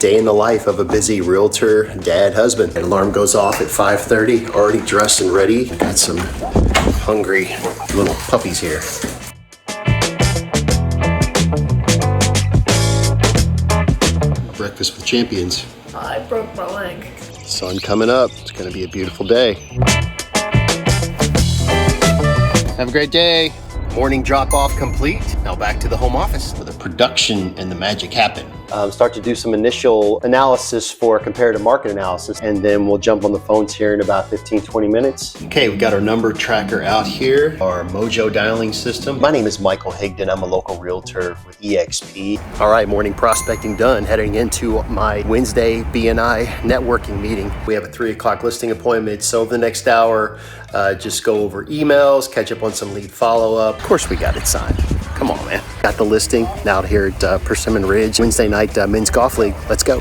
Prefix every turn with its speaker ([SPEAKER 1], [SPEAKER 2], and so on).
[SPEAKER 1] Day in the life of a busy realtor, dad, husband. An alarm goes off at 5:30, already dressed and ready. Got some hungry little puppies here. Breakfast with champions.
[SPEAKER 2] I broke my leg.
[SPEAKER 1] Sun coming up. It's gonna be a beautiful day. Have a great day. Morning drop off complete. Now back to the home office where the production and the magic happen. Start to do some initial analysis for comparative market analysis, and then we'll jump on the phones here in about 15-20 minutes. Okay, we've got our number tracker out here, our Mojo dialing system. My name is Michael Higdon. I'm a local realtor with EXP. All right, morning prospecting done. Heading into my Wednesday BNI networking meeting. We have a 3 o'clock listing appointment, so over the next hour, just go over emails, catch up on some lead follow-up. Of course we got it signed. Come on, man. Got the listing now here at Persimmon Ridge. Wednesday night men's golf league. Let's go.